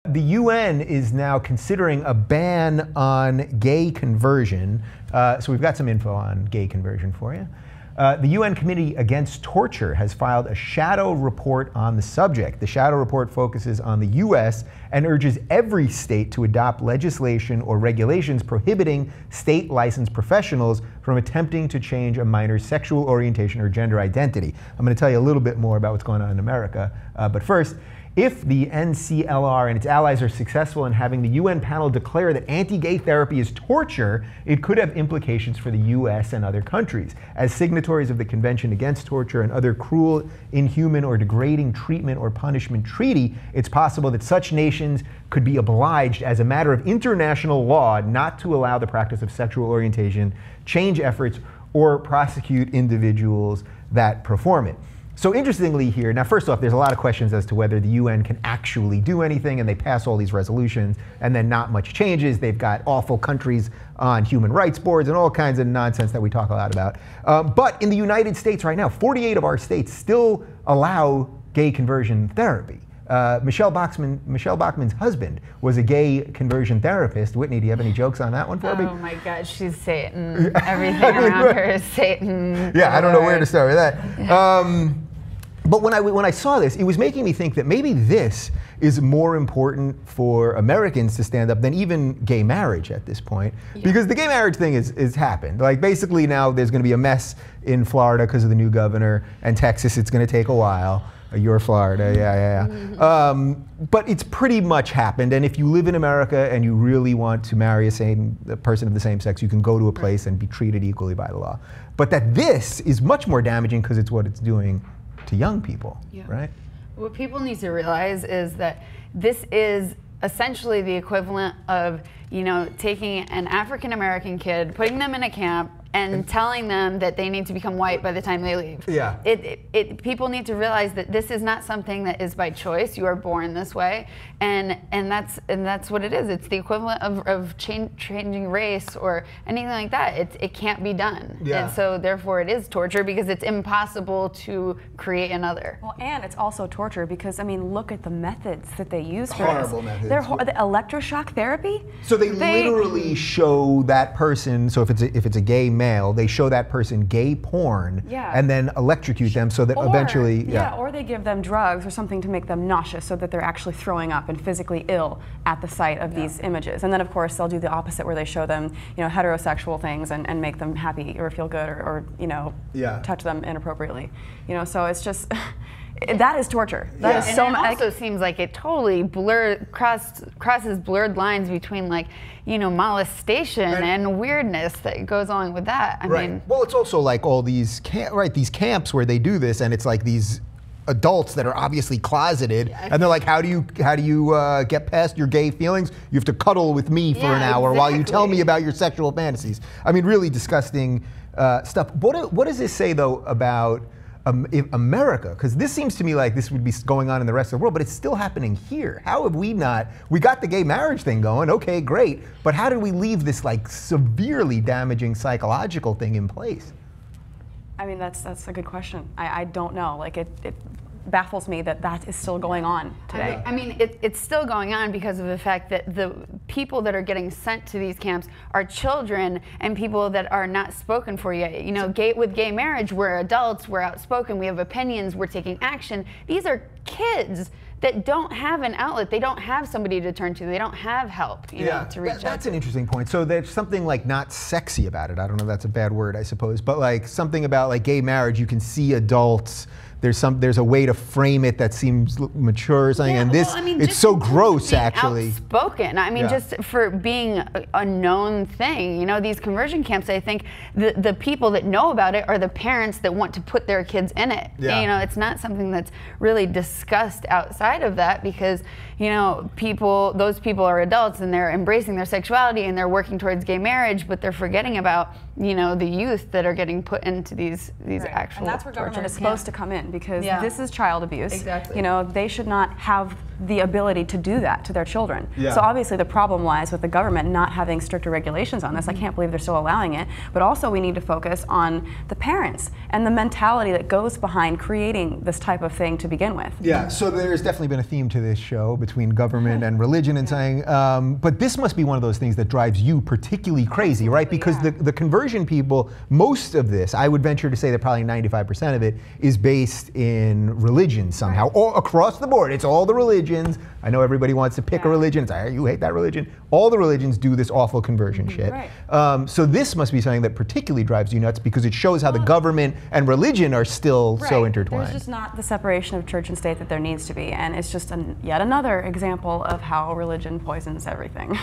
The UN is now considering a ban on gay conversion. So we've got some info on gay conversion for you. The UN Committee Against Torture has filed a shadow report on the subject. The shadow report focuses on the US and urges every state to adopt legislation or regulations prohibiting state-licensed professionals from attempting to change a minor's sexual orientation or gender identity. I'm going to tell you a little bit more about what's going on in America, but first, if the NCLR and its allies are successful in having the UN panel declare that anti-gay therapy is torture, it could have implications for the US and other countries. As signatories of the Convention Against Torture and other cruel, inhuman, or degrading treatment or punishment treaty, it's possible that such nations could be obliged as a matter of international law not to allow the practice of sexual orientation, change efforts, or prosecute individuals that perform it. So interestingly here, now first off, there's a lot of questions as to whether the UN can actually do anything, and they pass all these resolutions and then not much changes. They've got awful countries on human rights boards and all kinds of nonsense that we talk a lot about. But in the United States right now, 48 of our states still allow gay conversion therapy. Michelle Bachmann's husband was a gay conversion therapist. Whitney, do you have any jokes on that one for me? Oh my God, she's Satan. Everything around her is Satan. Yeah, I don't know where to start with that. But when I saw this, it was making me think that maybe this is more important for Americans to stand up than even gay marriage at this point. Yeah. Because the gay marriage thing is happened. Like basically now there's going to be a mess in Florida because of the new governor, and Texas it's going to take a while. You're Florida, yeah. Mm-hmm. But it's pretty much happened, and if you live in America and you really want to marry a person of the same sex, you can go to a place and be treated equally by the law. But that this is much more damaging because it's what it's doing to young people, right? What people need to realize is that this is essentially the equivalent of, taking an African-American kid, putting them in a camp, and telling them that they need to become white by the time they leave. Yeah. People need to realize that this is not something that is by choice. You are born this way, and that's what it is. It's the equivalent of changing race or anything like that. It can't be done. Yeah. And so therefore it is torture because it's impossible to create another. Well, and it's also torture because, I mean, look at the methods that they use for Horrible this. methods. The electroshock therapy. So they literally show that person. So if it's a gay male, they show that person gay porn, and then electrocute them so that eventually, or they give them drugs or something to make them nauseous so that they're actually throwing up and physically ill at the sight of these images. And then of course they'll do the opposite where they show them, heterosexual things and make them happy or feel good or touch them inappropriately. So it's just that is torture. That is so much. It also seems like it totally crosses blurred lines between molestation and weirdness that goes along with that. I mean, well, it's also like all these these camps where they do this, and it's like these adults that are obviously closeted, and they're like, how do you get past your gay feelings? You have to cuddle with me for an hour while you tell me about your sexual fantasies. I mean, really disgusting stuff. What does this say though about America? Because this seems to me like this would be going on in the rest of the world, but it's still happening here. How have we not? We got the gay marriage thing going, okay, great, but how did we leave this like severely damaging psychological thing in place? I mean, that's a good question. I don't know. Like it baffles me that is still going on today. I mean, it's still going on because of the fact that the people that are getting sent to these camps are children and people that are not spoken for yet. With gay marriage, we're adults, we're outspoken, we have opinions, we're taking action. These are kids that don't have an outlet. They don't have somebody to turn to. They don't have help, to reach out. That's an interesting point. So there's something like not sexy about it. I don't know if that's a bad word, I suppose, but like something about like gay marriage, you can see adults. There's a way to frame it that seems mature or something, and this, it's so gross actually. Outspoken. I mean, just for being a known thing. These conversion camps, I think the people that know about it are the parents that want to put their kids in it. Yeah. It's not something that's really discussed outside of that because, those people are adults and they're embracing their sexuality and they're working towards gay marriage, but they're forgetting about, the youth that are getting put into these actual. And that's where government is supposed to come in. in, because this is child abuse. Exactly. You know, they should not have the ability to do that to their children. Yeah. So obviously the problem lies with the government not having stricter regulations on this. I can't believe they're still allowing it. But also we need to focus on the parents and the mentality that goes behind creating this type of thing to begin with. Yeah, so there's definitely been a theme to this show between government and religion and saying, but this must be one of those things that drives you particularly crazy, right? Because the conversion people, most of this, I would venture to say that probably 95% of it is based in religion somehow, or across the board. It's all the religions. I know everybody wants to pick a religion. It's like, you hate that religion. All the religions do this awful conversion shit. Right. So this must be something that particularly drives you nuts, because it shows how the government and religion are still so intertwined. There's just not the separation of church and state that there needs to be, and it's just yet another example of how religion poisons everything.